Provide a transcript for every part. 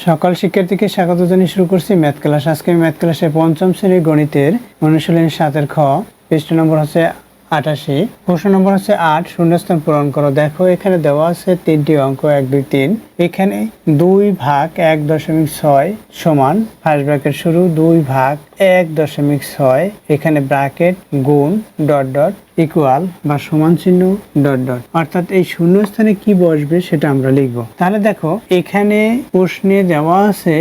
সকল শিক্ষার্থীকে স্বাগত জানিয়ে শুরু করছি ম্যাথ ক্লাস। আজকে ম্যাথ ক্লাসে পঞ্চম শ্রেণীর গণিতের অনুশীলনী 7 খ, পৃষ্ঠা নম্বর হচ্ছে 88, প্রশ্ন নম্বর হচ্ছে 8, শূন্যস্থান পূরণ করো। দেখো এখানে দেওয়া আছে তিনটি অঙ্ক 1, 2, 3। এখানে 2 ভাগ 1.6 সমান ফার্স্ট ব্র্যাকেট শুরু 2 ভাগ 1.6, এখানে ব্র্যাকেট গুণ ডট ডট ইকুয়াল বা সমান চিহ্ন ডট ডট, অর্থাৎ এই শূন্যস্থানে কি বসবে সেটা আমরা লিখব। তাহলে দেখো এখানে প্রশ্নে দেওয়া আছে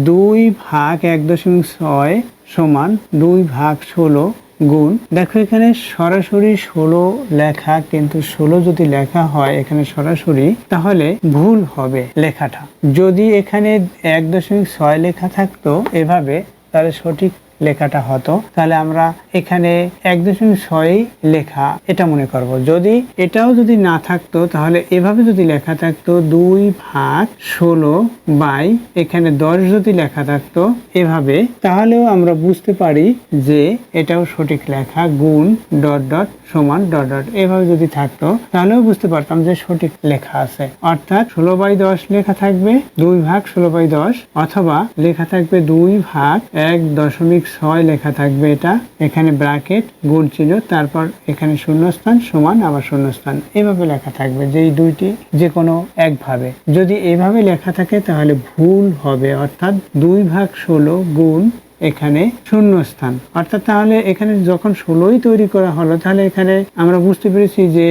2 ভাগ 1.6 সমান 2 ভাগ 16 গুণ। দেখো এখানে সরাসরি 16 লেখা, কিন্তু 16 যদি লেখা হয় এখানে সরাসরি তাহলে ভুল হবে লেখাটা। যদি এখানে 1.6 লেখা থাকতো এভাবে তাহলে সঠিক লেখাটা হতো। তাহলে আমরা এখানে 1.6 লেখা এটা মনে করব। যদি এটাও যদি না থাকতো তাহলে এভাবে যদি লেখা থাকতো 2 ভাগ 16 বাই এখানে 10 যদি লেখা থাকতো এভাবে, তাহলেও আমরা বুঝতে পারি যে এটাও সঠিক লেখা গুণ ডট ডট সমান ডট ডট, এভাবে যদি থাকতো তাহলেও বুঝতে পারতাম যে সঠিক লেখা আছে। অর্থাৎ 16/10 লেখা থাকবে 2 ভাগ 16/10, অথবা লেখা থাকবে 2 ভাগ 1.6 লেখা থাকবে এটা, এখানে ব্র্যাকেট গুণ চিহ্ন, তারপর এখানে শূন্যস্থান সমান আবার শূন্যস্থান, এভাবে লেখা থাকবে। যেই দুইটি যে কোনো একভাবে যদি এভাবে লেখা থাকে তাহলে ভুল হবে, অর্থাৎ 2 ভাগ 16 গুণ এখানে শূন্যস্থান। অর্থাৎ তাহলে এখানে যখন 16ই তৈরি করা হলো তাহলে এখানে আমরা বুঝতে পেরেছি যে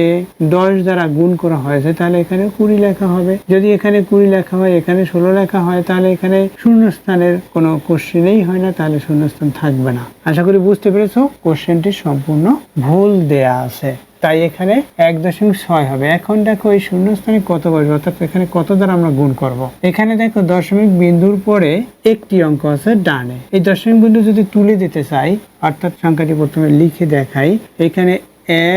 10 দ্বারা গুণ করা হয়েছে, তাহলে এখানে 20 লেখা হবে। যদি এখানে 20 লেখা হয় এখানে 16 লেখা হয় তাহলে এখানে শূন্যস্থানের কোনো কোশ্চেনই হয় না, তাহলে শূন্যস্থান থাকবে না। আশা করি বুঝতে পেরেছো, কোশ্চেনটি সম্পূর্ণ ভুল দেয়া আছে, তাই এখানে 1.6 হবে। এখন দেখো এই শূন্যস্থানে কত বসবে, অর্থাৎ এখানে কত দ্বারা আমরা গুণ করব। এখানে দেখো দশমিক বিন্দুর পরে একটি অঙ্ক আছে ডানে, এই দশমিক বিন্দু যদি তুলে দিতে চাই, অর্থাৎ সংখ্যাটি প্রথমে লিখে দেখাই। এখানে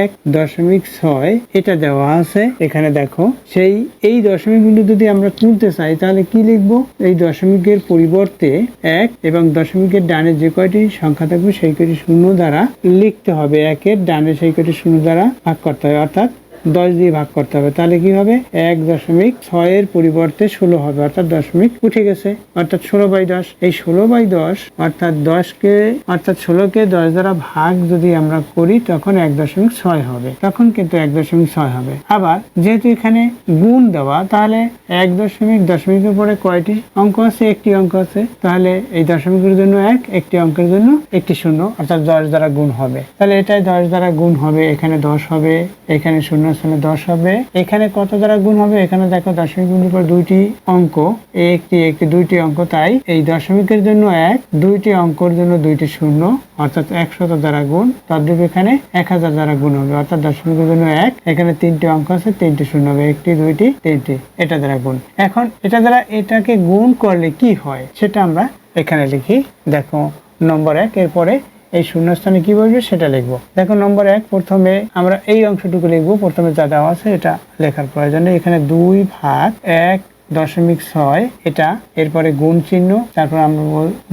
1.6 এটা দেওয়া আছে। এখানে দেখো এই দশমিক বিন্দু যদি আমরা তুলতে চাই তাহলে কি লিখব, এই দশমিকের পরিবর্তে 1 এবং দশমিকের ডানে যে কয়টি সংখ্যা থাকবে সেই কয়টি শূন্য দ্বারা লিখতে হবে, 1-এর ডানে সেই কয়টি শূন্য দ্বারা ভাগ করতে হবে, অর্থাৎ 10 দিয়ে ভাগ করতে হবে। তাহলে কি হবে, 1.6 এর পরিবর্তে 16 হবে, অর্থাৎ দশমিক উঠে গেছে, অর্থাৎ 16/10। এই 16/10 অর্থাৎ 16কে 10 দ্বারা ভাগ যদি আমরা করি তখন 1.6 হবে, তখন কিন্তু 1.6 হবে। আবার যেহেতু এখানে গুণ দেওয়া, তাহলে 1 দশমিকের পরে কয়টি অঙ্ক আছে, একটি অঙ্ক আছে, তাহলে এই দশমিকের জন্য 1, একটি অঙ্কের জন্য একটি শূন্য, অর্থাৎ 10 দ্বারা গুণ হবে। তাহলে এটাই 10 দ্বারা গুণ হবে, এখানে 10 হবে, এখানে শূন্য 10 হবে। এখানে কত দ্বারা গুণ হবে, এখানে দেখো দশমিক বিন্দুর পর দুইটি অঙ্ক, একটি দুইটি অঙ্ক, তাই এই দশমিকের জন্য 1, দুইটি অঙ্কের জন্য দুইটি শূন্য, অর্থাৎ 100 দ্বারা গুণ, তদ্রূপ এখানে 1000 দ্বারা গুণ হবে, অর্থাৎ দশমিকের জন্য 1, এখানে 3টি অঙ্ক আছে, 3টি শূন্য হবে, 1, 2, 3টি, এটা দ্বারা গুণ। এখন এটা দ্বারা এটাকে গুণ করলে কি হয় সেটা আমরা এখানে লিখি। দেখো নম্বর 1, এরপরে এই শূন্যস্থানে কি বসবে সেটা লিখবো। দেখো নম্বর 1, প্রথমে আমরা এই অংশটুকু লিখবো, প্রথমে যা দেওয়া আছে এটা লেখার প্রয়োজন নেই। এখানে 2 ভাগ 1.6 এটা, এরপরে গুণ চিহ্ন, তারপর আমরা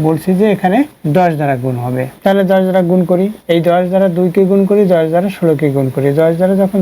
বলছি যে এখানে 10 দ্বারা গুণ হবে। তাহলে 10 দ্বারা গুণ করি, এই 10 দ্বারা 2কে গুণ করি, 10 দ্বারা 16কে গুণ করি। 10 দ্বারা যখন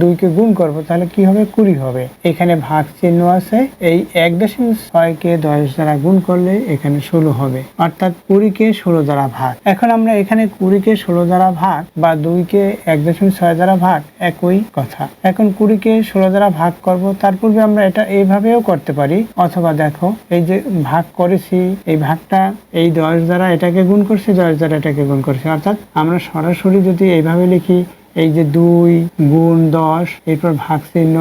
2কে গুণ করব তাহলে কি হবে, 20 হবে। এখানে ভাগ চিহ্ন আছে, এই 1.6কে 10 দ্বারা গুণ করলে এখানে 16 হবে, অর্থাৎ 20কে 16 দ্বারা ভাগ। এখন আমরা এখানে 20কে 16 দ্বারা ভাগ বা 2কে 1.6 দ্বারা ভাগ একই কথা। এখন 20কে 16 দ্বারা ভাগ করব, তার পূর্বে আমরা এটা এইভাবেও করতে পারি, অথবা দেখো এই যে ভাগ করেছি, এই ভাগটা এই 10 দ্বারা এটাকে গুণ করছি, 10 দ্বারা এটাকে গুণ করছি, অর্থাৎ আমরা সরাসরি যদি এইভাবে লিখি, এই যে 2 গুণ 10, এরপর ভাগ চিহ্ন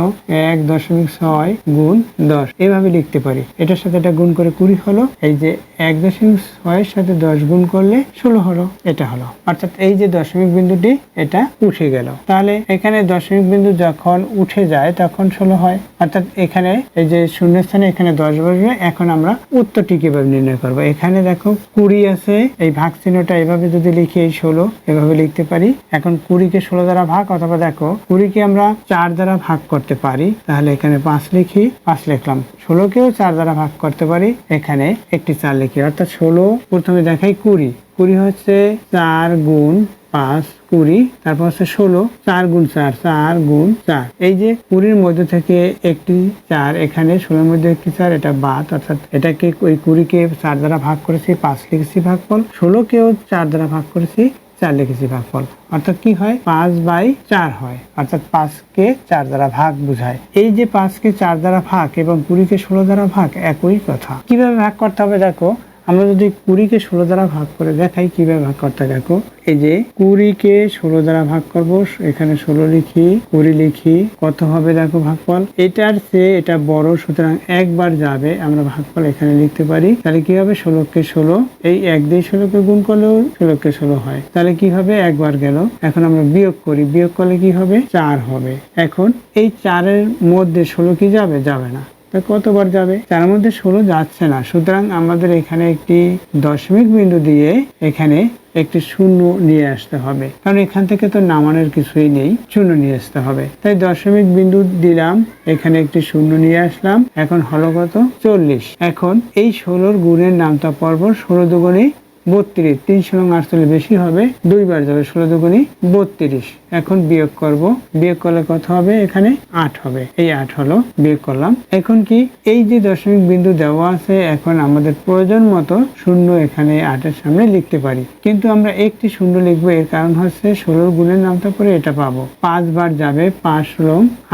1.6 গুণ 10, এভাবে লিখতে পারি। এটার সাথে এটা গুণ করে 20 হলো, এই যে 1.6 সাথে 10 গুণ করলে 16 হলো, এটা হলো, অর্থাৎ এই যে দশমিক বিন্দুটি এটা উঠে গেল। তাহলে এখানে দশমিক বিন্দু যখন উঠে যায় তখন 16 হয়, অর্থাৎ এখানে এই যে শূন্যস্থানে এখানে 10 বসবে। এখন আমরা উত্তরটি কিভাবে নির্ণয় করব, এখানে দেখো 20 আছে, এই ভাগ চিহ্নটা এভাবে যদি লিখি, এই 16 এভাবে লিখতে পারি। এখন 20কে 16 দ্বারা ভাগ, অথবা দেখো 20কে আমরা 4 দ্বারা ভাগ করতে পারি, তাহলে এখানে 5 লিখি, 5 লিখলাম। 16কেও 4 দ্বারা ভাগ করতে পারি, এখানে একটি 4 লিখি, অর্থাৎ 16 প্রথমে দেখাই 20 হচ্ছে 4 গুণ 5 20, তারপর হচ্ছে 16, 4 গুণ 4, 4 গুণ 4। এই যে 20-র মধ্যে থেকে একটি 4, এখানে 16-র মধ্যে একটি 4, এটা বাদ, অর্থাৎ এটাকে ওই 20-কে 4 দ্বারা ভাগ করেছি, 5 লিখেছি ভাগফল, 16-কেও 4 দ্বারা ভাগ করেছি, 4 লিখেছি ভাগফল। অর্থাৎ কি হয়, 5/4 হয়, অর্থাৎ 5-কে 4 দ্বারা ভাগ বোঝায়। এই যে 5-কে 4 দ্বারা ভাগ এবং 20-কে 16 দ্বারা ভাগ একই কথা। কিভাবে ভাগ করতে হবে দেখো, আমরা যদি 20-কে 16 দ্বারা ভাগ করে দেখাই কিভাবে ভাগ করতে, দেখো এই যে 20-কে 16 দ্বারা ভাগ করব, এখানে 16 লিখি, 20 লিখি, কত হবে দেখো ভাগফল, এটার চেয়ে এটা বড়, সুতরাং একবার যাবে, আমরা ভাগফল এখানে লিখতে পারি। তাহলে কি হবে, 16-কে 16, এই 1 দিয়ে 16-কে গুণ করলেও 16-কে 16 হয়, তাহলে কি হবে, একবার গেল। এখন আমরা বিয়োগ করি, বিয়োগ করলে কি হবে, 4 হবে। এখন এই 4-এর মধ্যে 16 কি যাবে, যাবে না, কতবার যাবে, 4-এর মধ্যে 16 যাচ্ছে না, সুতরাং আমাদের এখানে একটি দশমিক বিন্দু দিয়ে এখানে একটি শূন্য নিয়ে আসতে হবে, কারণ এখান থেকে তো নামানোর কিছুই নেই, শূন্য নিয়ে আসতে হবে। তাই দশমিক বিন্দু দিলাম, এখানে একটি শূন্য নিয়ে আসলাম। এখন হলো কত, 40। এখন এই 16-র গুণের নামতা পর্ব, 16 দুগুণে 32, 348 বেশি হবে, 2 বার যাবে, 16 দুগুণে 32। এখন বিয়োগ করব, বিয়োগ করলে কত হবে, এখানে 8 হবে, এই 8 হলো, বিয়োগ করলাম। এখন কি, এই যে দশমিক বিন্দু দেওয়া আছে, এখন আমাদের প্রয়োজন মতো শূন্য এখানে 8-এর সামনে লিখতে পারি, কিন্তু আমরা একটি শূন্য লিখবো, এর কারণ হচ্ছে 16 গুণের নামটা করে এটা পাবো, 5 বার যাবে, 5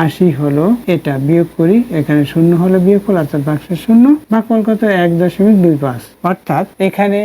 80 হলো, এটা বিয়োগ করি, এখানে শূন্য হলো, বিয়োগ হলো, অর্থাৎ ভাগশেষ শূন্য, ভাগফল কত, 1.25, অর্থাৎ এখানে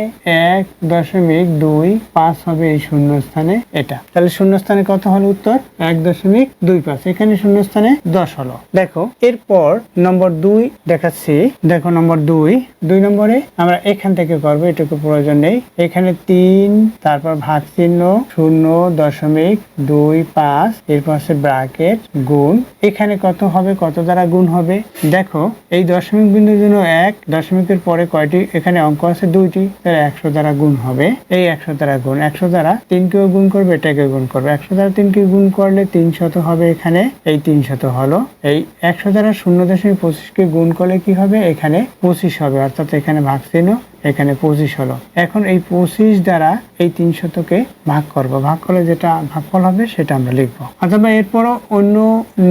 1.25 হবে এই শূন্য স্থানে, এটা তাহলে শূন্য স্থানে কত হলো উত্তর, 1.25, এখানে শূন্য স্থানে 10 হলো। দেখো এরপর নম্বর 2 দেখাচ্ছি, দেখো নম্বর 2 নম্বরে আমরা এখান থেকে করবো, এটুকু প্রয়োজন নেই, এখানে 3, তারপর ভাগ চিহ্ন, 0.25, এরপর হচ্ছে ব্র্যাকেট, গুণ, এখানে কত হবে, কত দ্বারা গুণ হবে, দেখো এই দশমিক বিন্দুর জন্য 1, দশমিকের পরে কয়টি এখানে অঙ্ক আছে, 2টি, তাহলে 100 দ্বারা গুণ হবে, এই 100 দ্বারা গুণ, 100 দ্বারা 3-কেও গুণ করবে, এটাকে গুণ করবে, 100 দ্বারা 3-কে গুণ করলে 300 হবে, এখানে এই 300 হলো, এই 100 দ্বারা 0.25-কে গুণ করলে কি হবে, এখানে 25 হবে, অর্থাৎ এখানে ভাগ চিহ্ন, এখানে 25 হলো। এখন এই 25 দ্বারা এই 300-কে ভাগ করব, ভাগ করলে যেটা ভাগফল হবে সেটা আমরা লিখবো। অথবা এরপরও অন্য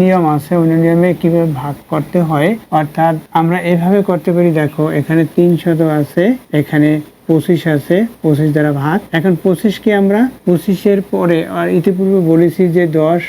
নিয়ম আছে, অন্য নিয়মে কিভাবে ভাগ করতে হয়, অর্থাৎ আমরা এভাবে করতে পারি, দেখো এখানে 300 আছে, এখানে 25 আছে, 25 দ্বারা ভাগ। এখন 25-কে আমরা 25-এর পরে, আর ইতিপূর্বে বলেছি যে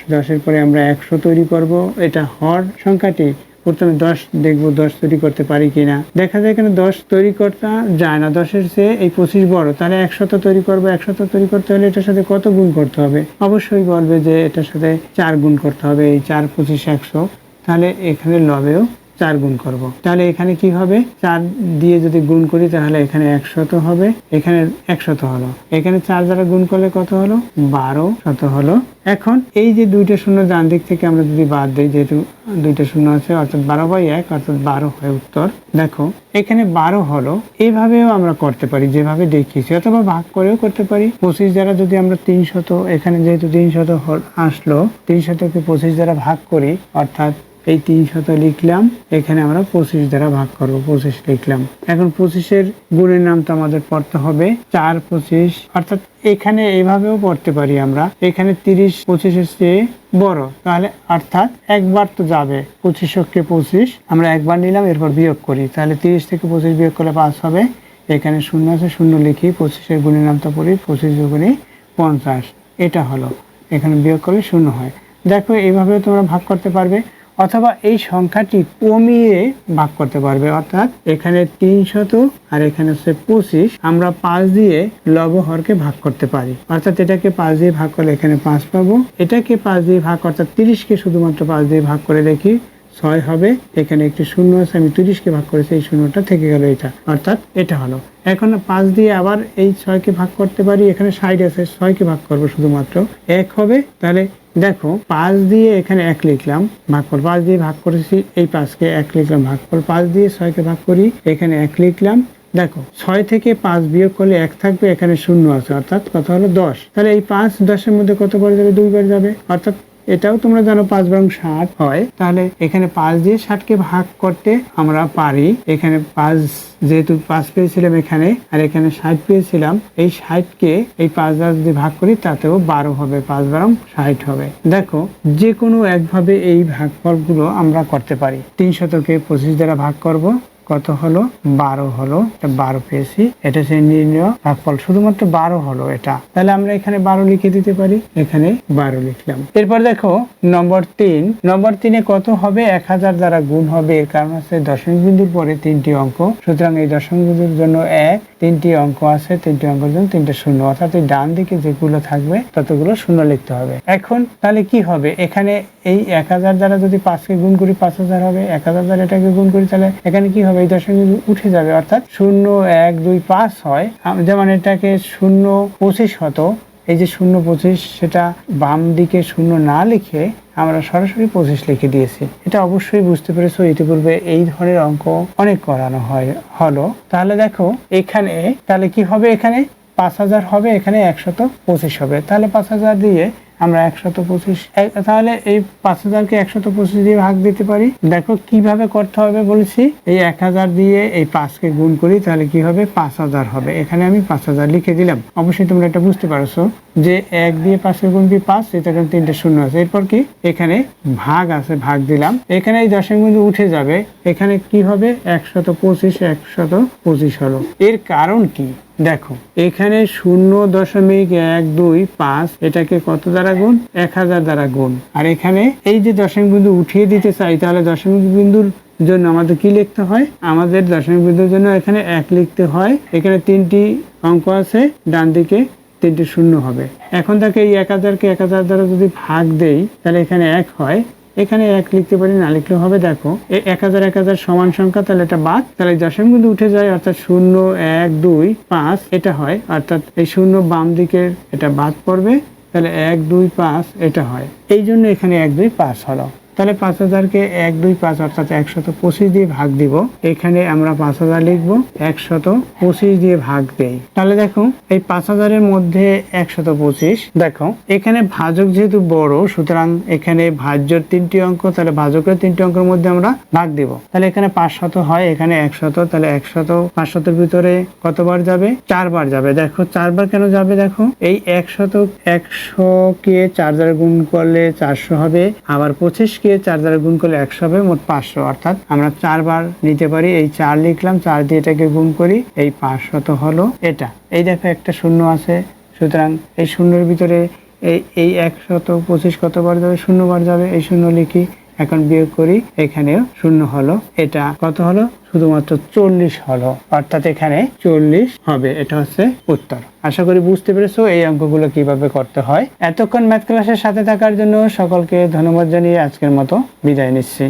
10-এর পরে আমরা 100 তৈরি করব, এটা হর সংখ্যাটি প্রথমে 10 দেখবো 10 তৈরি করতে পারি কিনা, দেখা যায় এখানে 10 তৈরি করতে যায় না, 10-এর চেয়ে এই 25 বড়, তাহলে 100 তৈরি করবো, 100 তৈরি করতে হলে এটার সাথে কত গুণ করতে হবে, অবশ্যই বলবে যে এটার সাথে 4 গুণ করতে হবে, এই 4 25 100, তাহলে এখানে লবেও 4 গুণ করব, তাহলে এখানে কি হবে, 4 দিয়ে যদি গুণ করি তাহলে এখানে 100 হবে, এখানে 100 হলো, এখানে 4 দ্বারা গুণ করলে কত হলো, 1200 হলো। এখন এই যে 2টা শূন্য ডান দিক থেকে আমরা যদি বাদ দিই, যেহেতু 2টা শূন্য আছে, অর্থাৎ 12/1, অর্থাৎ 12 হয় উত্তর। দেখো এখানে 12 হলো, এইভাবেও আমরা করতে পারি যেভাবে দেখিয়েছি, অথবা ভাগ করেও করতে পারি। 25 দ্বারা যদি আমরা 300, এখানে যেহেতু 300 আসলো, 300-কে 25 দ্বারা ভাগ করি, অর্থাৎ এই 300 লিখলাম, এখানে আমরা 25 দ্বারা ভাগ করব, 25 লিখলাম। এখন 25-এর গুণের নাম তো আমাদের পড়তে হবে, 4 25, অর্থাৎ এখানে এইভাবেও পড়তে পারি আমরা, এখানে 30 25-এর চেয়ে বড়, তাহলে অর্থাৎ একবার তো যাবে, 25-কে 25 আমরা একবার নিলাম, এরপর বিয়োগ করি, তাহলে 30 থেকে 25 বিয়োগ করলে 5 হবে, এখানে শূন্য আছে, শূন্য লিখি, 25-এর গুণের নামটা পড়ি, 25 দুগুণে 50, এটা হলো, এখানে বিয়োগ করলে শূন্য হয়। দেখো এইভাবে তোমরা ভাগ করতে পারবে, অথবা এই সংখ্যাটি কমিয়ে ভাগ করতে পারবে, অর্থাৎ এখানে 300 আর এখানে হচ্ছে 25, আমরা 5 দিয়ে লবহরকে ভাগ করতে পারি, অর্থাৎ এটাকে 5 দিয়ে ভাগ করলে এখানে 5 পাবো, এটাকে 5 দিয়ে ভাগ, অর্থাৎ 30-কে শুধুমাত্র 5 দিয়ে ভাগ করে দেখি, 6 হবে, এখানে একটি শূন্য আছে, আমি 30-কে ভাগ করেছি, এই শূন্যটা থেকে গেল, এটা অর্থাৎ এটা হলো। এখন 5 দিয়ে আবার এই 6-কে ভাগ করতে পারি, এখানে 60 আছে, 6-কে ভাগ করবো শুধুমাত্র, 1 হবে, তাহলে দেখো 5 দিয়ে এখানে 1 লিখলাম, ভাগফল 5 দিয়ে ভাগ করেছি, এই 5-কে 1 লিখলাম, ভাগফল 5 দিয়ে 6-কে ভাগ করি, এখানে 1 লিখলাম। দেখো 6 থেকে 5 বিয়োগ করলে 1 থাকবে, এখানে শূন্য আছে, অর্থাৎ কত হলো 10, তাহলে এই 5 10-এর মধ্যে কত বার যাবে, 2 বার যাবে, অর্থাৎ এটাও তোমরা জানো 5/60 হয়, তাহলে এখানে 5 দিয়ে 60কে ভাগ করতে আমরা পারি। এখানে 5 যেহেতু 5 পেয়েছিলাম এখানে, আর এখানে 60 পেয়েছিলাম, এই 60কে এই 5 দ্বারা যদি ভাগ করি তাতেও 12 হবে, 5/60 হবে। দেখো যে কোনো একভাবে এই ভাগফলগুলো আমরা করতে পারি। 300কে 25 দ্বারা ভাগ করব, কত হলো 12 হলো, 12 পেয়েছি। এটা সেই নির্ণয় ভাগফল, শুধুমাত্র 12 হলো এটা, তাহলে আমরা এখানে 12 লিখে দিতে পারি, এখানে 12 লিখলাম। এরপর দেখো নম্বর 3, নম্বর 3-এ কত হবে 1000 দ্বারা গুণ হবে, এর কারণ আছে দশমিক বিন্দুর পরে 3টি অঙ্ক, সুতরাং এই দশমিক বিন্দুর জন্য 1, 3টি অঙ্ক আছে, 3টি অঙ্কের জন্য 3টে শূন্য, অর্থাৎ এই ডান দিকে যেগুলো থাকবে ততগুলো শূন্য লিখতে হবে। এখন তাহলে কি হবে, এখানে এই 1000 দ্বারা যদি 5কে গুণ করি 5000 হবে, 1000 দ্বারা এটাকে গুণ করি তাহলে এখানে কি হবে, এই দশমিক উঠে যাবে, অর্থাৎ 0 1 2 5 হয়। যেমন এটাকে 0 25 হতো, এই যে 0 25 সেটা বাম দিকে 0 না লিখে আমরা সরাসরি 25 লিখে দিয়েছি। এটা অবশ্যই বুঝতে পেরেছো, ইতিপূর্বে এই ধরনের অঙ্ক অনেক করানো হলো। তাহলে দেখো এখানে তাহলে কি হবে, এখানে 5000 হবে, এখানে 125 হবে, তাহলে 5000 দিয়ে আমরা 125, তাহলে এই 5000কে 125 দিয়ে ভাগ দিতে পারি। দেখো কিভাবে করতে হবে বলেছি, এই 1000 দিয়ে এই 5কে গুণ করি, তাহলে কি হবে 5000 হবে, এখানে আমি 5000 লিখে দিলাম। অবশ্যই তোমরা এটা বুঝতে পারছো যে 1 দিয়ে 5কে গুণ কি 5, এটা 3টে শূন্য আছে, এরপর কি এখানে ভাগ আছে, ভাগ দিলাম, এখানে এই দশমিক বিন্দু উঠে যাবে, এখানে কি হবে 125 হলো। এর কারণ কি দেখো, এখানে 0.125 এটাকে কত দ্বারা গুণ, 1000 দ্বারা গুণ, আর এখানে এই যে দশমিক বিন্দু উঠিয়ে দিতে চাই, তাহলে দশমিক বিন্দুর জন্য আমাদের কি লিখতে হয়, আমাদের দশমিক বিন্দুর জন্য এখানে 1 লিখতে হয়। এখানে 3টি অঙ্ক আছে, ডান দিকে 3টে শূন্য হবে। এখন তাকে এই 1000কে 1000 দ্বারা যদি ভাগ দেই তাহলে এখানে 1 হয়, এখানে 1 লিখতে পারি, না লিখলেও হবে। দেখো এই 1000 সমান সংখ্যা, তাহলে এটা বাদ, তাহলে দশমিক বিন্দু উঠে যায়, অর্থাৎ 0 1 2 5 এটা হয়, অর্থাৎ এই 0 বাম দিকের এটা বাদ পড়বে, তাহলে 1 2 5 এটা হয়, এই জন্য এখানে 1 2 5 হলো। তাহলে 5000কে 1 2 5 অর্থাৎ 125 দিয়ে ভাগ দিব, এখানে আমরা 5000 লিখবো, 125 দিয়ে ভাগ দেই, তাহলে দেখো এই 5000-এর মধ্যে 125, দেখো এখানে ভাজক যেহেতু বড়, সুতরাং এখানে ভাজ্যর 3টি অঙ্ক, তাহলে ভাজকের 3টি অঙ্কের মধ্যে আমরা ভাগ দিব, তাহলে এখানে 500 হয়, এখানে 100, তাহলে 100 500-এর ভিতরে কতবার যাবে, 4 বার যাবে। দেখো 4 বার কেন যাবে, দেখো এই 100কে 4 দ্বারা গুণ করলে 400 হবে, আবার 25 কে 4 দ্বারা গুণ করলে 100 হবে, মোট 500, অর্থাৎ আমরা 4 বার নিতে পারি। এই 4 লিখলাম, 4 দিয়ে এটাকে গুণ করি, এই 500 হলো এটা। এই দেখো একটা শূন্য আছে, সুতরাং এই শূন্যের ভিতরে এই 125 কতবার যাবে, 0 বার যাবে, এই 0 লিখি, এখন বিয়োগ করি, এখানেও 0 হলো, এটা কত হলো, শুধুমাত্র 40 হলো, অর্থাৎ এখানে 40 হবে। এটা হচ্ছে উত্তর। আশা করি বুঝতে পেরেছো এই অঙ্কগুলো কিভাবে করতে হয়। এতক্ষণ ম্যাথ ক্লাসের সাথে থাকার জন্য সকলকে ধন্যবাদ জানিয়ে আজকের মতো বিদায় নিচ্ছি।